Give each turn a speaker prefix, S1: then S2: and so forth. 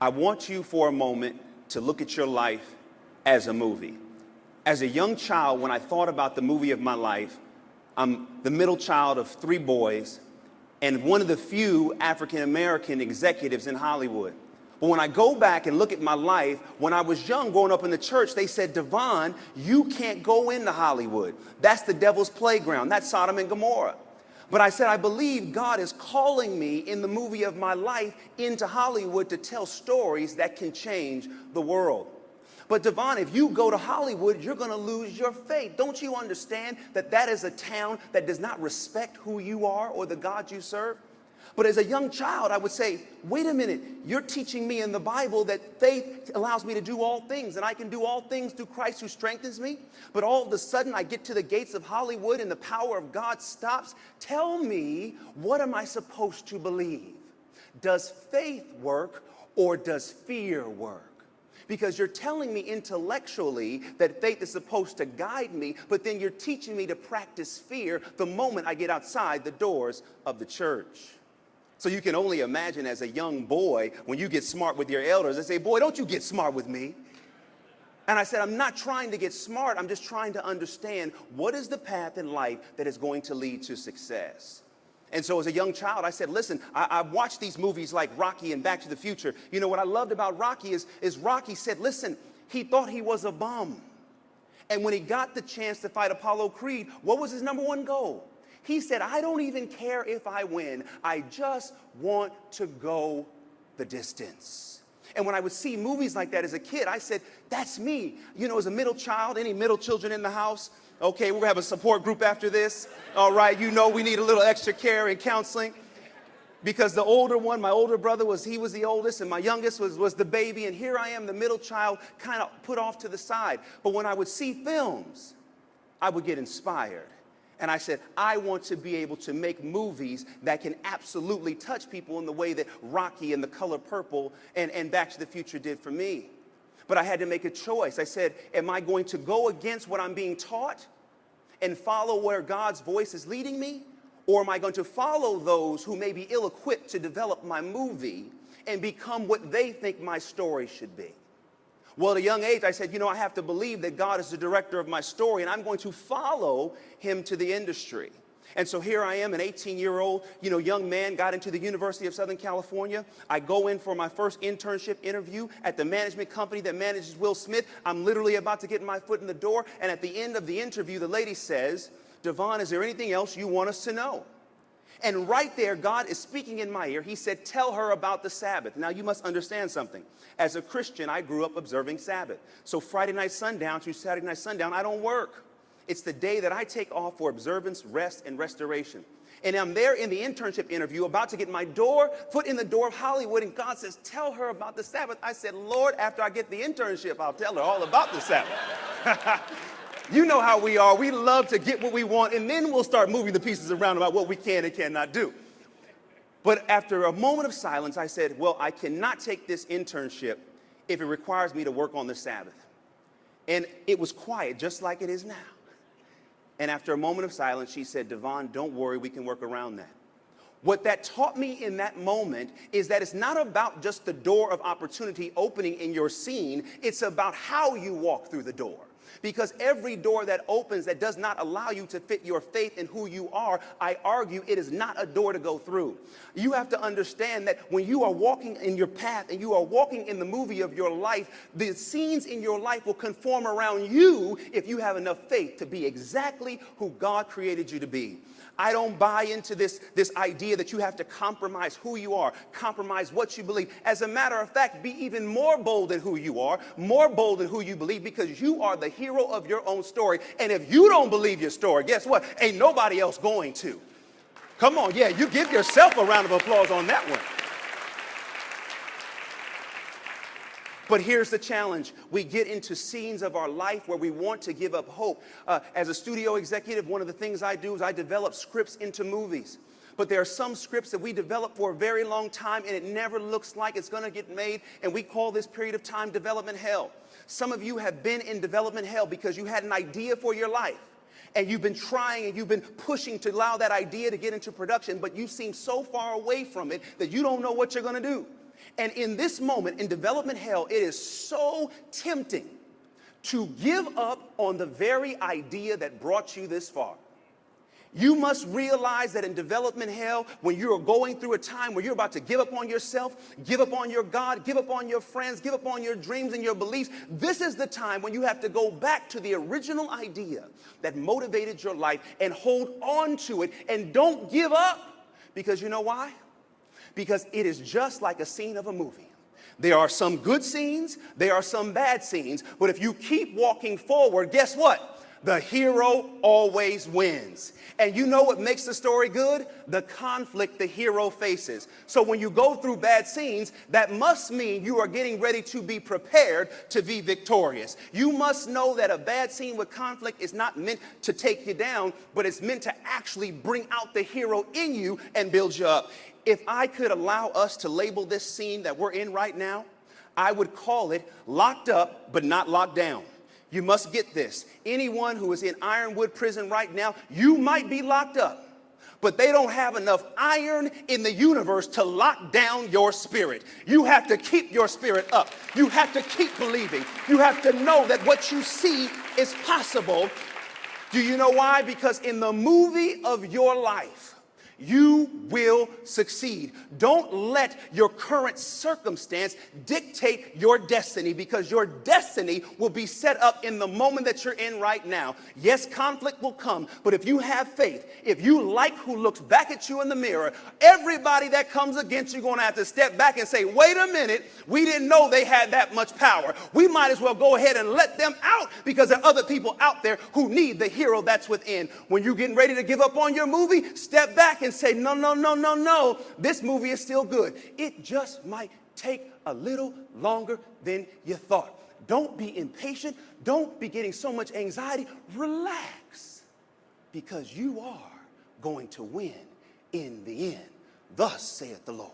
S1: I want you for a moment to look at your life as a movie. As a young child, when I thought about the movie of my life, I'm the middle child of 3 boys and one of the few African-American executives in Hollywood. But when I go back and look at my life, when I was young growing up in the church, they said, DeVon, you can't go into Hollywood. That's the devil's playground. That's Sodom and Gomorrah. But I said, I believe God is calling me in the movie of my life into Hollywood to tell stories that can change the world. But DeVon, if you go to Hollywood, you're going to lose your faith. Don't you understand that that is a town that does not respect who you are or the God you serve? But as a young child, I would say, wait a minute, you're teaching me in the Bible that faith allows me to do all things, and I can do all things through Christ who strengthens me. But all of a sudden, I get to the gates of Hollywood and the power of God stops. Tell me, what am I supposed to believe? Does faith work or does fear work? Because you're telling me intellectually that faith is supposed to guide me, but then you're teaching me to practice fear the moment I get outside the doors of the church. So you can only imagine as a young boy, when you get smart with your elders, they say, boy, don't you get smart with me. And I said, I'm not trying to get smart. I'm just trying to understand what is the path in life that is going to lead to success. And so as a young child, I said, listen, I watched these movies like Rocky and Back to the Future. You know, what I loved about Rocky is Rocky said, listen, he thought he was a bum. And when he got the chance to fight Apollo Creed, what was his #1 goal? He said, I don't even care if I win. I just want to go the distance. And when I would see movies like that as a kid, I said, that's me. You know, as a middle child, any middle children in the house? Okay, we're going to have a support group after this. All right, you know we need a little extra care and counseling. Because the older one, my older brother, he was the oldest, and my youngest was the baby. And here I am, the middle child, kind of put off to the side. But when I would see films, I would get inspired. And I said, I want to be able to make movies that can absolutely touch people in the way that Rocky and The Color Purple and Back to the Future did for me. But I had to make a choice. I said, am I going to go against what I'm being taught and follow where God's voice is leading me? Or am I going to follow those who may be ill-equipped to develop my movie and become what they think my story should be? Well, at a young age, I said, you know, I have to believe that God is the director of my story, and I'm going to follow him to the industry. And so here I am, an 18-year-old, young man, got into the University of Southern California. I go in for my first internship interview at the management company that manages Will Smith. I'm literally about to get my foot in the door, and at the end of the interview, the lady says, DeVon, is there anything else you want us to know? And right there, God is speaking in my ear. He said, tell her about the Sabbath. Now, you must understand something. As a Christian, I grew up observing Sabbath. So Friday night sundown through Saturday night sundown, I don't work. It's the day that I take off for observance, rest, and restoration. And I'm there in the internship interview, about to get my foot in the door of Hollywood, and God says, tell her about the Sabbath. I said, Lord, after I get the internship, I'll tell her all about the Sabbath. You know how we are. We love to get what we want, and then we'll start moving the pieces around about what we can and cannot do. But after a moment of silence, I said, well, I cannot take this internship if it requires me to work on the Sabbath. And it was quiet, just like it is now. And after a moment of silence, she said, DeVon, don't worry, we can work around that. What that taught me in that moment is that it's not about just the door of opportunity opening in your scene. It's about how you walk through the door. Because every door that opens that does not allow you to fit your faith in who you are, I argue it is not a door to go through. You have to understand that when you are walking in your path and you are walking in the movie of your life, the scenes in your life will conform around you if you have enough faith to be exactly who God created you to be. I don't buy into this idea that you have to compromise who you are, compromise what you believe. As a matter of fact, be even more bold than who you are, more bold than who you believe, because you are the hero of your own story. And if you don't believe your story, guess what? Ain't nobody else going to. Come on, yeah, you give yourself a round of applause on that one. But here's the challenge. We get into scenes of our life where we want to give up hope. As a studio executive, one of the things I do is I develop scripts into movies. But there are some scripts that we develop for a very long time, and it never looks like it's going to get made. And we call this period of time development hell. Some of you have been in development hell because you had an idea for your life. And you've been trying and you've been pushing to allow that idea to get into production, but you seem so far away from it that you don't know what you're going to do. And in this moment, in development hell, it is so tempting to give up on the very idea that brought you this far. You must realize that in development hell, when you are going through a time where you're about to give up on yourself, give up on your God, give up on your friends, give up on your dreams and your beliefs, this is the time when you have to go back to the original idea that motivated your life and hold on to it and don't give up. Because you know why? Because it is just like a scene of a movie. There are some good scenes, there are some bad scenes, but if you keep walking forward, guess what? The hero always wins. And you know what makes the story good? The conflict the hero faces. So when you go through bad scenes, that must mean you are getting ready to be prepared to be victorious. You must know that a bad scene with conflict is not meant to take you down, but it's meant to actually bring out the hero in you and build you up. If I could allow us to label this scene that we're in right now, I would call it locked up but not locked down. You must get this. Anyone who is in Ironwood prison right now, you might be locked up, but they don't have enough iron in the universe to lock down your spirit. You have to keep your spirit up. You have to keep believing. You have to know that what you see is possible. Do you know why? Because in the movie of your life, you will succeed. Don't let your current circumstance dictate your destiny, because your destiny will be set up in the moment that you're in right now. Yes, conflict will come, but if you have faith, if you like who looks back at you in the mirror, everybody that comes against you is going to have to step back and say, wait a minute, we didn't know they had that much power. We might as well go ahead and let them out, because there are other people out there who need the hero that's within. When you're getting ready to give up on your movie, step back and say, no, no, no, no, no. This movie is still good. It just might take a little longer than you thought. Don't be impatient. Don't be getting so much anxiety. Relax, because you are going to win in the end. Thus saith the Lord.